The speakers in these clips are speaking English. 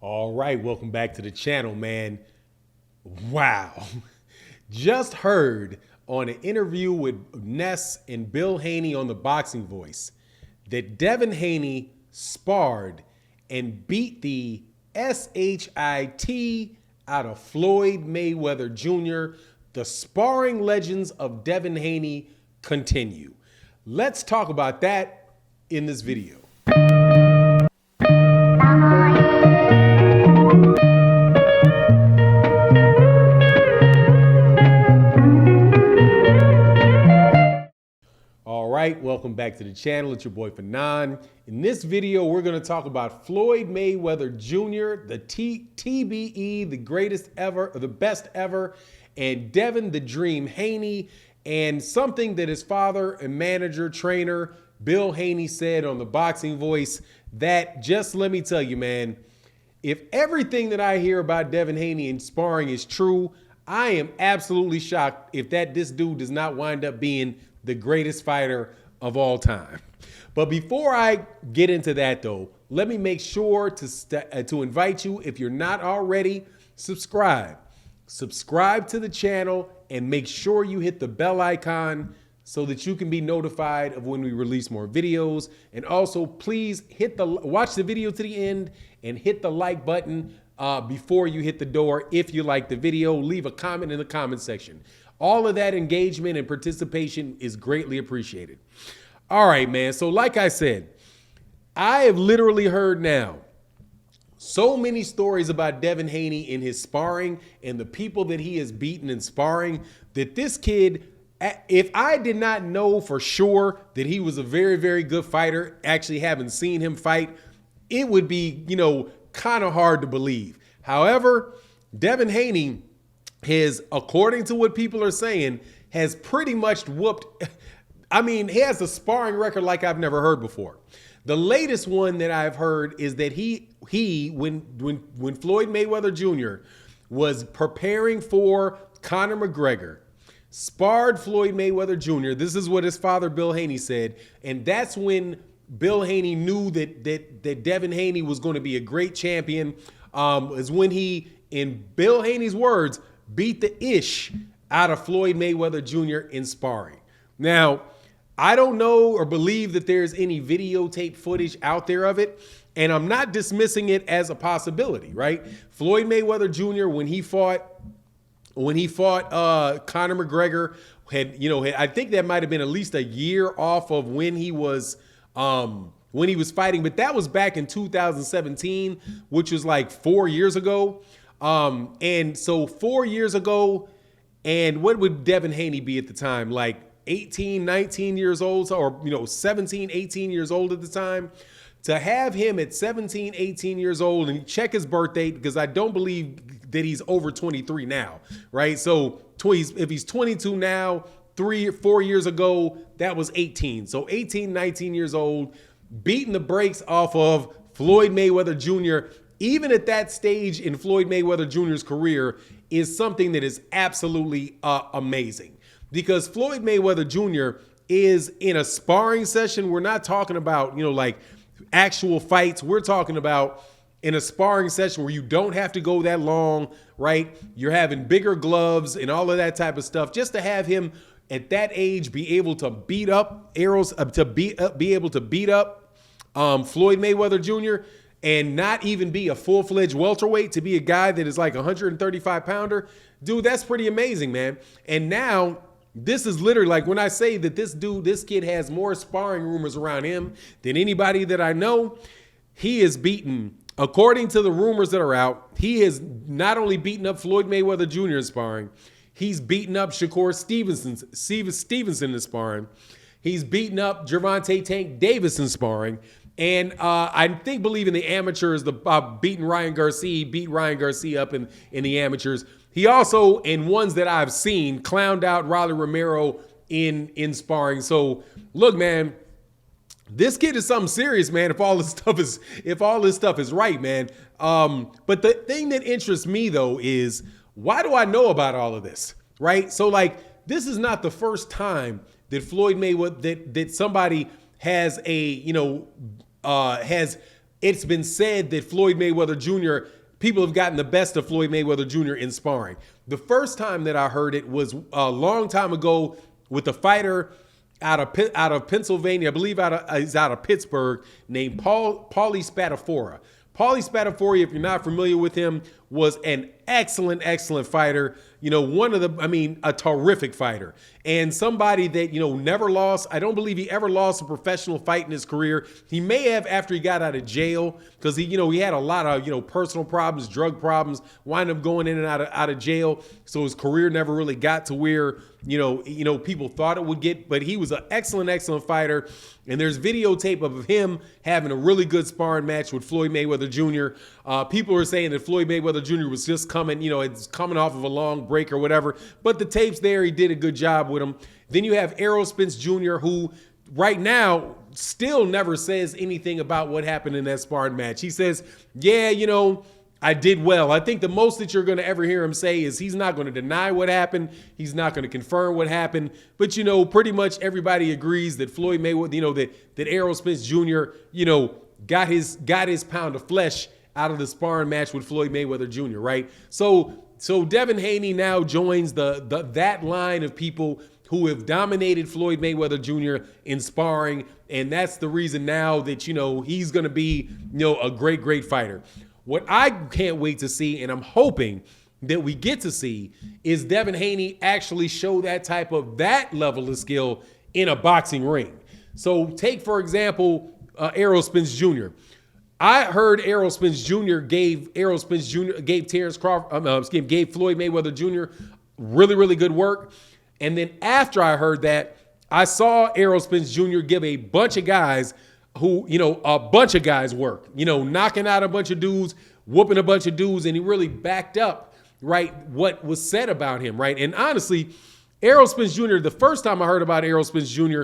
All right, welcome back to the channel, man. Wow. Just heard on an interview with Ness and Bill Haney on the Boxing Voice that Devin Haney sparred and beat the SHIT out of Floyd Mayweather Jr. The sparring legends of Devin Haney continue. Let's talk about that in this video. All right, welcome back to the channel. It's your boy Fanon. In this video, we're going to talk about Floyd Mayweather Jr., the TBE, the greatest ever, or the best ever, and Devin the Dream Haney, and something that his father and manager, trainer, Bill Haney said on the Boxing Voice that, just let me tell you, man, if everything that I hear about Devin Haney in sparring is true, I am absolutely shocked if this dude does not wind up being the greatest fighter of all time. But before I get into that though, let me make sure to invite you, if you're not already, subscribe to the channel and make sure you hit the bell icon so that you can be notified of when we release more videos. And also please watch the video to the end and hit the like button before you hit the door. If you like the video, leave a comment in the comment section. All of that engagement and participation is greatly appreciated. All right, man. So like I said, I have literally heard now so many stories about Devin Haney in his sparring and the people that he has beaten in sparring that this kid, if I did not know for sure that he was a very, very good fighter, actually haven't seen him fight, it would be, kind of hard to believe. However, Devin Haney has, according to what people are saying, has pretty much whooped. I mean, he has a sparring record like I've never heard before. The latest one that I've heard is that when Floyd Mayweather Jr. was preparing for Conor McGregor, sparred Floyd Mayweather Jr. This is what his father, Bill Haney, said. And that's when Bill Haney knew that Devin Haney was going to be a great champion, is when he, in Bill Haney's words, beat the ish out of Floyd Mayweather Jr. in sparring. Now, I don't know or believe that there's any videotape footage out there of it, and I'm not dismissing it as a possibility, right? Floyd Mayweather Jr., when he fought Conor McGregor, I think that might have been at least a year off of when he was fighting, but that was back in 2017, which was like 4 years ago. And so 4 years ago, and what would Devin Haney be at the time? Like 18, 19 years old, or 17, 18 years old at the time. To have him at 17, 18 years old, and check his birth date, because I don't believe that he's over 23 now, right? So if he's 22 now, 3 or 4 years ago, that was 18. So 18, 19 years old, beating the brakes off of Floyd Mayweather Jr., even at that stage in Floyd Mayweather Jr.'s career, is something that is absolutely amazing. Because Floyd Mayweather Jr. is in a sparring session. We're not talking about, like actual fights. We're talking about in a sparring session where you don't have to go that long, right? You're having bigger gloves and all of that type of stuff. Just to have him at that age be able to beat up be able to beat up Floyd Mayweather Jr., and not even be a full-fledged welterweight, to be a guy that is like a 135-pounder, dude, that's pretty amazing, man. And now, this is literally, like, when I say that this kid has more sparring rumors around him than anybody that I know, he is beaten, according to the rumors that are out, he has not only beaten up Floyd Mayweather Jr. in sparring, he's beaten up Shakur Stevenson in sparring, he's beaten up Gervonta Tank Davis in sparring, and I believe in the amateurs, beat Ryan Garcia up in the amateurs. He also, in ones that I've seen, clowned out Rolly Romero in sparring. So look, man, this kid is something serious, man. If all this stuff is right, man. But the thing that interests me though is, why do I know about all of this, right? So like, this is not the first time that Floyd Mayweather, that somebody has has it's been said that Floyd Mayweather Jr., people have gotten the best of Floyd Mayweather Jr. in sparring. The first time that I heard it was a long time ago with a fighter out of Pennsylvania, I believe he's out of Pittsburgh, named Paulie Spadafora. Paulie Spadafora, if you're not familiar with him, was an excellent fighter. You know, a terrific fighter. And somebody that, never lost. I don't believe he ever lost a professional fight in his career. He may have after he got out of jail, because he had a lot of, personal problems, drug problems, wind up going in and out of jail. So his career never really got to where, people thought it would get, but he was an excellent fighter. And there's videotape of him having a really good sparring match with Floyd Mayweather Jr. People are saying that Floyd Mayweather Jr. was just coming, it's coming off of a long break or whatever. But the tape's there. He did a good job with him. Then you have Errol Spence Jr., who right now still never says anything about what happened in that sparring match. He says, yeah, I did well. I think the most that you're going to ever hear him say is he's not going to deny what happened. He's not going to confirm what happened. But, pretty much everybody agrees that Floyd Mayweather, that Errol Spence Jr., got his pound of flesh out of the sparring match with Floyd Mayweather Jr., right? So Devin Haney now joins that line of people who have dominated Floyd Mayweather Jr. in sparring. And that's the reason now that, he's going to be, a great fighter. What I can't wait to see, and I'm hoping that we get to see, is Devin Haney actually show that level of skill in a boxing ring. So take, for example, Errol Spence Jr. I heard Errol Spence Jr. gave Floyd Mayweather Jr. really good work. And then after I heard that, I saw Errol Spence Jr. give a bunch of guys work, knocking out a bunch of dudes, whooping a bunch of dudes, and he really backed up, right, what was said about him, right? And honestly, Errol Spence Jr., the first time I heard about Errol Spence Jr.,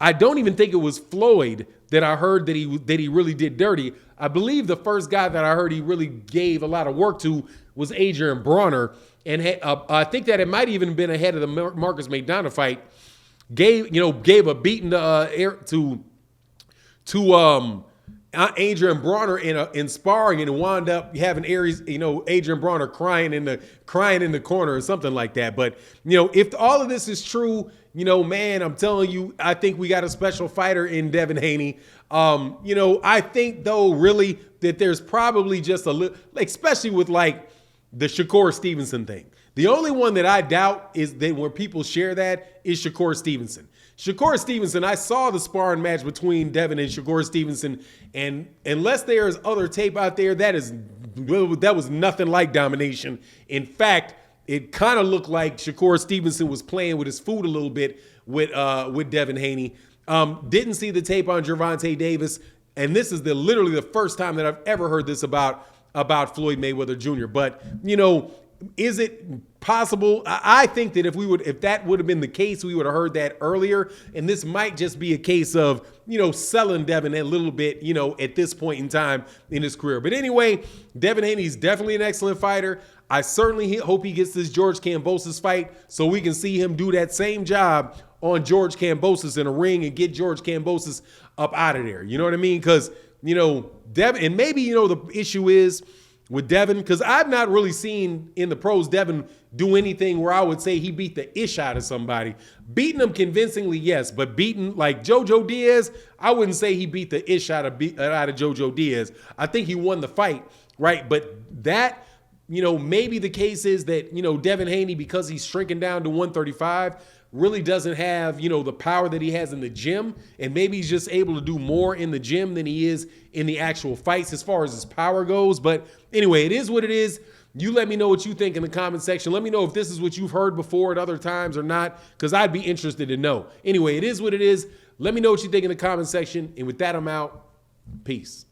I don't even think it was Floyd that I heard that he really did dirty. I believe the first guy that I heard he really gave a lot of work to was Adrian Bronner, and I think that it might even been ahead of the Marcus McDonough fight. Gave a beating to Adrian Bronner in sparring, and wound up having Adrian Bronner crying in the corner or something like that. But if all of this is true, man, I'm telling you, I think we got a special fighter in Devin Haney. I think though really that there's probably just a little, especially with like the Shakur Stevenson thing. The only one that I doubt is that where people share that is Shakur Stevenson. Shakur Stevenson, I saw the sparring match between Devin and Shakur Stevenson, and unless there's other tape out there, that was nothing like domination. In fact, it kind of looked like Shakur Stevenson was playing with his food a little bit with Devin Haney. Didn't see the tape on Gervonta Davis, and this is literally the first time that I've ever heard this about Floyd Mayweather Jr. But is it possible? I think that if that would have been the case, we would have heard that earlier. And this might just be a case of, selling Devin a little bit, at this point in time in his career. But anyway, Devin Haney's definitely an excellent fighter. I certainly hope he gets this George Kambosos fight so we can see him do that same job on George Kambosos in a ring and get George Kambosos up out of there. You know what I mean? Because, Devin, and maybe, the issue is with Devin, because I've not really seen in the pros Devin do anything where I would say he beat the ish out of somebody. Beating him convincingly, yes, but beating like JoJo Diaz, I wouldn't say he beat the ish out of JoJo Diaz. I think he won the fight, right? But that, maybe the case is that, Devin Haney, because he's shrinking down to 135, really doesn't have, the power that he has in the gym. And maybe he's just able to do more in the gym than he is in the actual fights as far as his power goes. But anyway, it is what it is. You let me know what you think in the comment section. Let me know if this is what you've heard before at other times or not, because I'd be interested to know. Anyway, it is what it is. Let me know what you think in the comment section. And with that, I'm out. Peace.